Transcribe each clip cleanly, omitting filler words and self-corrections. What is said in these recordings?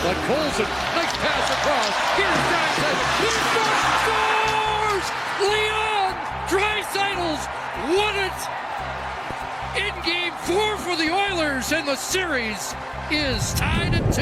But Colson, nice pass across. Here's Draisaitl. He scores! Leon Draisaitl's won it in Game 4 for the Oilers, and the series is tied at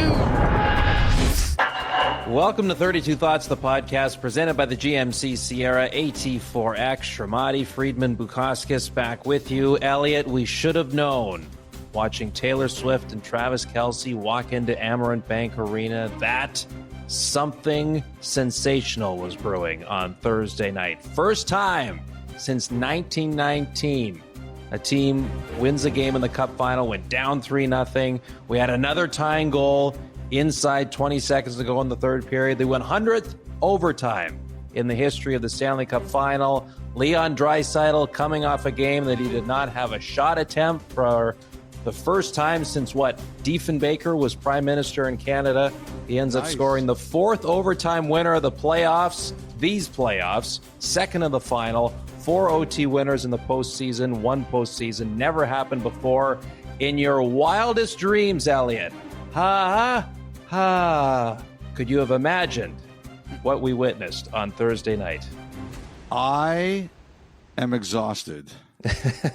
2. Welcome to 32 Thoughts, the podcast presented by the GMC Sierra AT4X. Shromati, Friedman, Bukauskas back with you. Elliotte, we should have known, watching Taylor Swift and Travis Kelce walk into Amarant Bank Arena, that something sensational was brewing on Thursday night. First time since 1919. A team wins a game in the Cup final, went down 3-0. We had another tying goal inside 20 seconds to go in the third period. They went 100th overtime in the history of the Stanley Cup final. Leon Draisaitl coming off a game that he did not have a shot attempt for the first time since, Diefenbaker was Prime Minister in Canada. He ends up scoring the fourth overtime winner of the playoffs, these playoffs, second of the final, 4 OT winners in the postseason, 1 postseason. Never happened before in your wildest dreams, Elliotte. Ha, ha, ha. Could you have imagined what we witnessed on Thursday night? I am exhausted,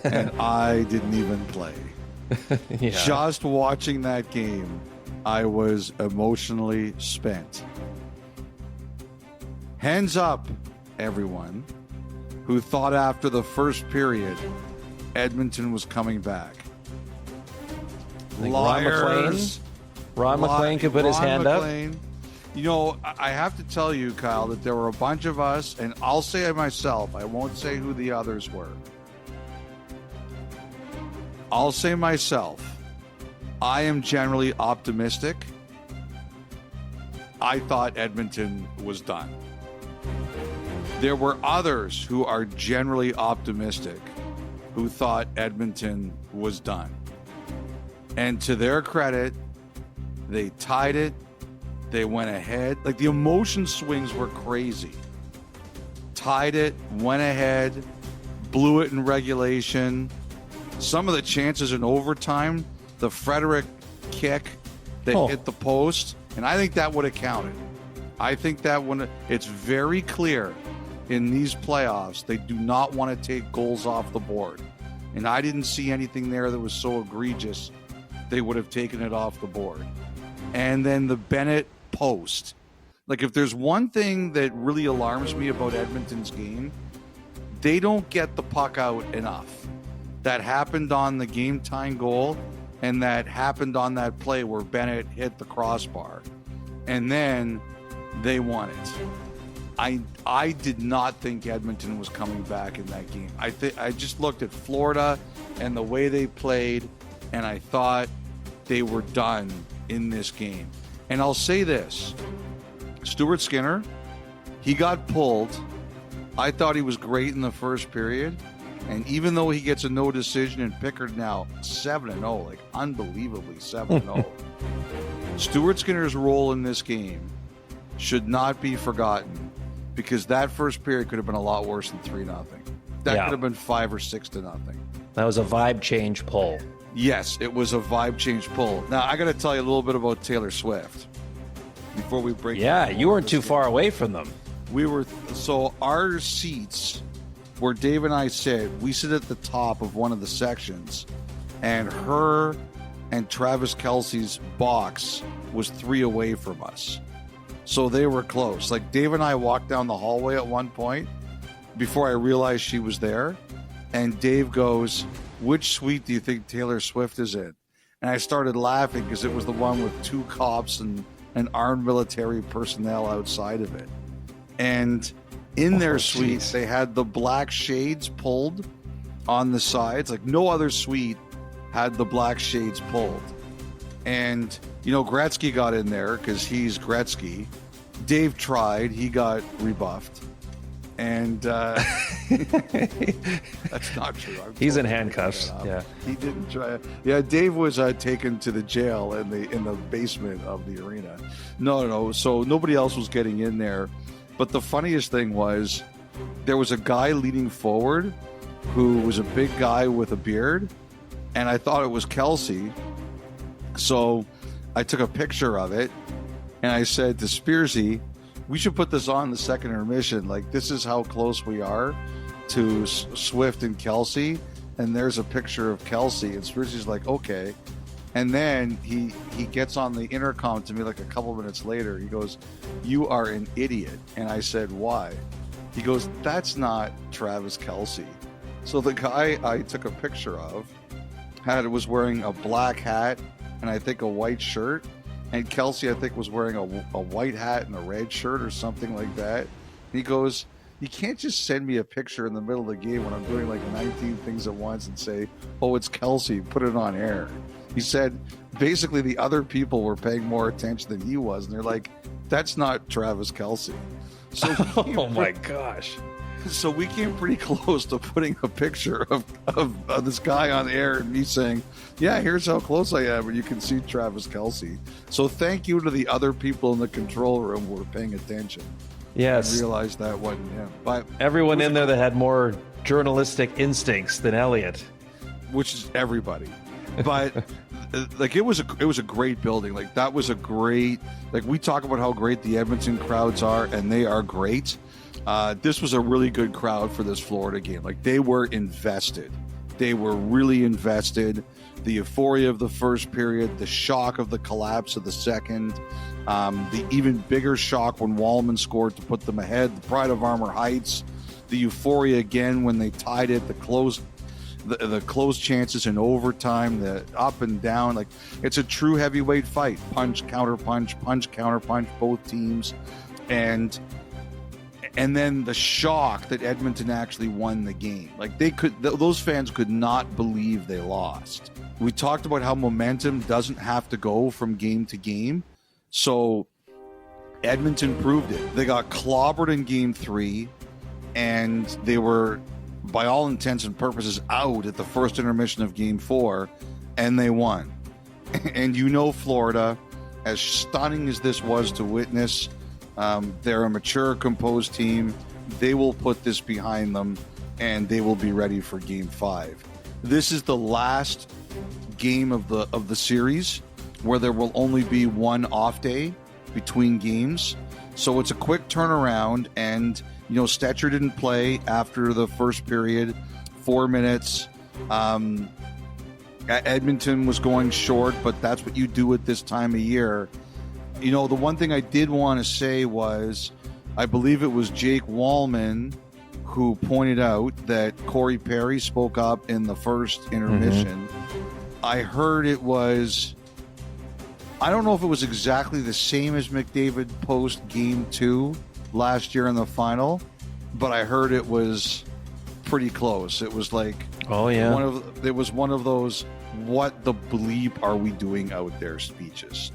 and I didn't even play. Yeah. Just watching that game, I was emotionally spent. Hands up, everyone who thought after the first period Edmonton was coming back. Liars. Ron McLean could put his hand up. You know, I have to tell you, Kyle, that there were a bunch of us, and I'll say it myself. I won't say who the others were. I'll say myself. I am generally optimistic. I thought Edmonton was done. There were others who are generally optimistic who thought Edmonton was done. And to their credit, they tied it. They went ahead. Like, the emotion swings were crazy. Tied it, went ahead, blew it in regulation. Some of the chances in overtime, the Frederick kick that hit the post, and I think that would have counted. I think that when it's very clear in these playoffs, they do not want to take goals off the board. And I didn't see anything there that was so egregious they would have taken it off the board. And then the Bennett post. Like, if there's one thing that really alarms me about Edmonton's game, they don't get the puck out enough. That happened on the game-tying goal, and that happened on that play where Bennett hit the crossbar. And then they won it. I did not think Edmonton was coming back in that game. I just looked at Florida and the way they played, and I thought they were done in this game. And I'll say this. Stuart Skinner, he got pulled. I thought he was great in the first period. And even though he gets a no decision, and Pickard now 7-0, like unbelievably 7-0, Stuart Skinner's role in this game should not be forgotten, because that first period could have been a lot worse than 3-0. That could have been 5 or 6-0. That was a vibe change pull. Yes, it was a vibe change pull. Now, I got to tell you a little bit about Taylor Swift before we break. Yeah, you weren't too far away from them. So our seats, where Dave and I sit, we sit at the top of one of the sections, and her and Travis Kelce's box was 3 away from us. So they were close. Like, Dave and I walked down the hallway at one point before I realized she was there, and Dave goes, "Which suite do you think Taylor Swift is in?" And I started laughing because it was the one with 2 cops and armed military personnel outside of it. And in their suite, they had the black shades pulled on the sides. Like, no other suite had the black shades pulled. And, you know, Gretzky got in there because he's Gretzky. Dave tried. He got rebuffed. And that's not true. He's in handcuffs. Yeah, he didn't try. Yeah, Dave was taken to the jail in the basement of the arena. No. So nobody else was getting in there. But the funniest thing was, there was a guy leaning forward who was a big guy with a beard, and I thought it was Kelce. So I took a picture of it, And I said to Spearsy, we should put this on the second intermission. Like, this is how close we are to Swift and Kelsey. And there's a picture of Kelsey. And Spearsy's like, okay. And then he gets on the intercom to me like a couple minutes later. He goes, you are an idiot. And I said, why? He goes, that's not Travis Kelsey. So the guy I took a picture of was wearing a black hat and I think a white shirt. And Kelsey, I think, was wearing a white hat and a red shirt or something like that. And he goes, you can't just send me a picture in the middle of the game when I'm doing like 19 things at once and say, oh, it's Kelsey, put it on air. He said, basically, the other people were paying more attention than he was. And they're like, that's not Travis Kelsey. So oh, my gosh. So we came pretty close to putting a picture of this guy on air and me saying, yeah, here's how close I am. And you can see Travis Kelsey. So thank you to the other people in the control room who were paying attention. Yes. I realized that wasn't him. But everyone in there that had more journalistic instincts than Elliotte. Which is everybody. But like it was a great building. Like that was a great, like we talk about how great the Edmonton crowds are, and they are great. This was a really good crowd for this Florida game. Like they were invested. They were really invested. The euphoria of the first period, the shock of the collapse of the second, the even bigger shock when Wallman scored to put them ahead, the pride of Armor Heights, the euphoria again when they tied it, the close chances in overtime, the up and down. Like it's a true heavyweight fight. Punch, counter punch, punch, counter punch, both teams. And then the shock that Edmonton actually won the game. Like those fans could not believe they lost. We talked about how momentum doesn't have to go from game to game. So Edmonton proved it. They got clobbered in game 3, and they were, by all intents and purposes, out at the first intermission of game 4, and they won. And Florida, as stunning as this was to witness, they're a mature, composed team. They will put this behind them, and they will be ready for Game 5. This is the last game of the series where there will only be one off day between games. So it's a quick turnaround, and Stetcher didn't play after the first period, 4 minutes. Edmonton was going short, but that's what you do at this time of year. The one thing I did want to say was, I believe it was Jake Wallman who pointed out that Corey Perry spoke up in the first intermission. I heard it was, I don't know if it was exactly the same as McDavid post game 2 last year in the final, but I heard it was pretty close. It was like, oh yeah, it was one of those, what the bleep are we doing out there speeches.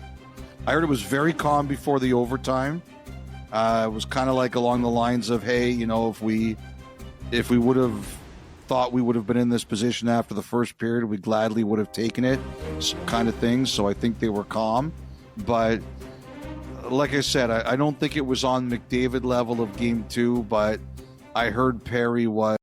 I heard it was very calm before the overtime. It was kind of like along the lines of, hey, if we would have thought we would have been in this position after the first period, we gladly would have taken it, kind of thing. So I think they were calm. But like I said, I don't think it was on McDavid level of game 2, but I heard Perry was